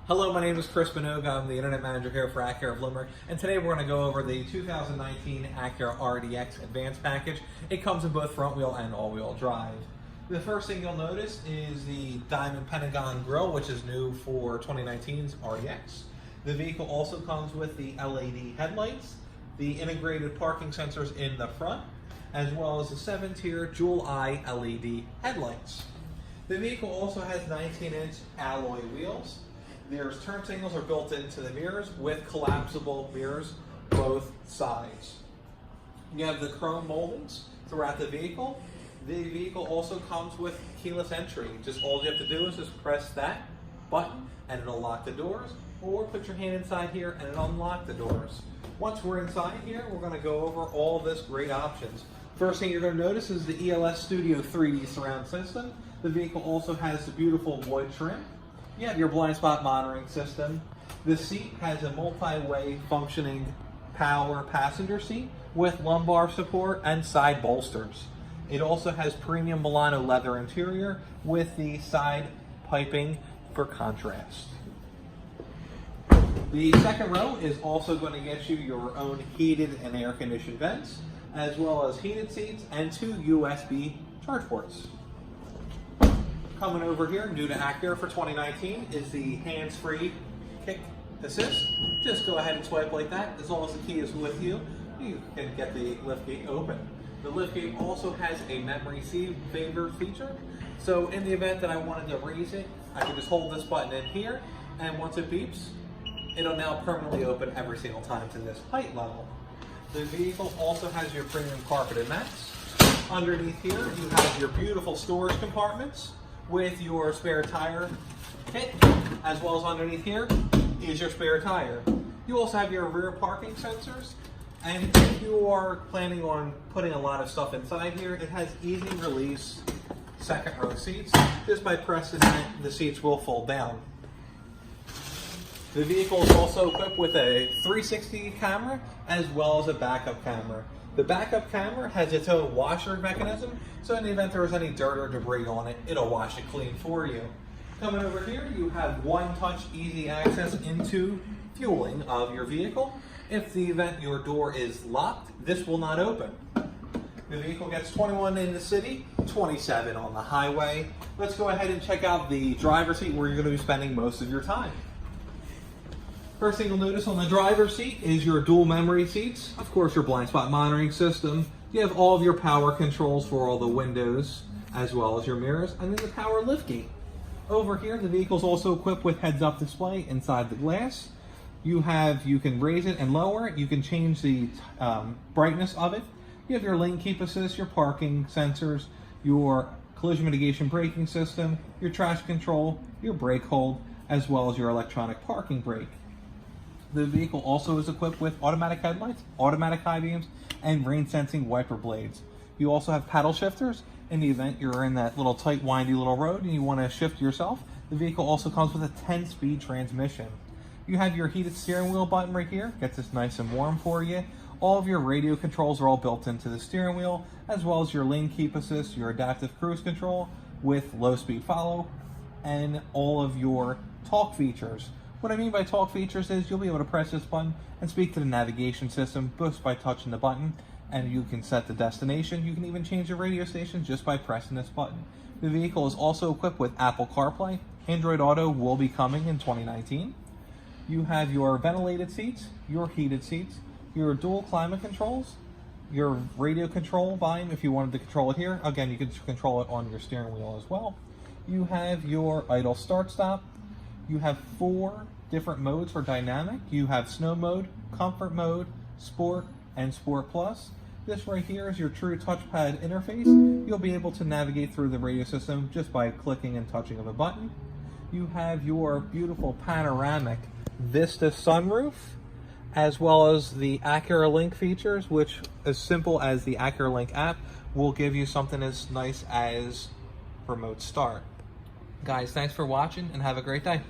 Hello, my name is Chris Minogue. I'm the Internet Manager here for Acura of Limerick, and today we're going to go over the 2019 Acura RDX Advanced Package. It comes in both front wheel and all-wheel drive. The first thing you'll notice is the Diamond Pentagon grille, which is new for 2019's RDX. The vehicle also comes with the LED headlights, the integrated parking sensors in the front, as well as the 7-tier dual-eye LED headlights. The vehicle also has 19-inch alloy wheels. There's turn signals are built into the mirrors with collapsible mirrors both sides. You have the chrome moldings throughout the vehicle. The vehicle also comes with keyless entry. Just all you have to do is just press that button and it'll lock the doors, or put your hand inside here and it'll unlock the doors. Once we're inside here, we're going to go over all this great options. First thing you're going to notice is the ELS Studio 3D surround system. The vehicle also has the beautiful wood trim. You have your blind spot monitoring system. The seat has a multi-way functioning power passenger seat with lumbar support and side bolsters. It also has premium Milano leather interior with the side piping for contrast. The second row is also going to get you your own heated and air conditioned vents, as well as heated seats and 2 USB charge ports. Coming over here, new to Acura for 2019, is the hands-free kick assist. Just go ahead and swipe like that. As long as the key is with you, you can get the liftgate open. The liftgate also has a memory saver feature. So in the event that I wanted to raise it, I can just hold this button in here, and once it beeps, it'll now permanently open every single time to this height level. The vehicle also has your premium carpeted mats. Underneath here, you have your beautiful storage compartments with your spare tire kit, as well as underneath here is your spare tire. You also have your rear parking sensors, and if you are planning on putting a lot of stuff inside here, it has easy release second row seats. Just by pressing it, the seats will fold down. The vehicle is also equipped with a 360 camera as well as a backup camera. The backup camera has its own washer mechanism, so in the event there was any dirt or debris on it, it'll wash it clean for you. Coming over here, you have one-touch easy access into fueling of your vehicle. If the event your door is locked, this will not open. The vehicle gets 21 in the city, 27 on the highway. Let's go ahead and check out the driver's seat where you're going to be spending most of your time. First thing you'll notice on the driver's seat is your dual memory seats. Of course, your blind spot monitoring system. You have all of your power controls for all the windows, as well as your mirrors, and then the power liftgate. Over here, the vehicle's also equipped with heads-up display inside the glass. You can raise it and lower it. You can change the brightness of it. You have your lane keep assist, your parking sensors, your collision mitigation braking system, your traction control, your brake hold, as well as your electronic parking brake. The vehicle also is equipped with automatic headlights, automatic high beams, and rain-sensing wiper blades. You also have paddle shifters in the event you're in that little tight, windy little road and you want to shift yourself. The vehicle also comes with a 10-speed transmission. You have your heated steering wheel button right here, gets this nice and warm for you. All of your radio controls are all built into the steering wheel, as well as your lane keep assist, your adaptive cruise control with low-speed follow, and all of your talk features. What I mean by talk features is you'll be able to press this button and speak to the navigation system just by touching the button, and you can set the destination. You can even change the radio station just by pressing this button. The vehicle is also equipped with Apple CarPlay. Android Auto will be coming in 2019. You have your ventilated seats, your heated seats, your dual climate controls, your radio control volume if you wanted to control it here. Again, you can control it on your steering wheel as well. You have your idle start stop. You have 4 different modes for dynamic. You have snow mode, comfort mode, sport, and sport plus. This right here is your true touchpad interface. You'll be able to navigate through the radio system just by clicking and touching of a button. You have your beautiful panoramic Vista sunroof, as well as the Acura Link features, which, as simple as the Acura Link app, will give you something as nice as remote start. Guys, thanks for watching and have a great day.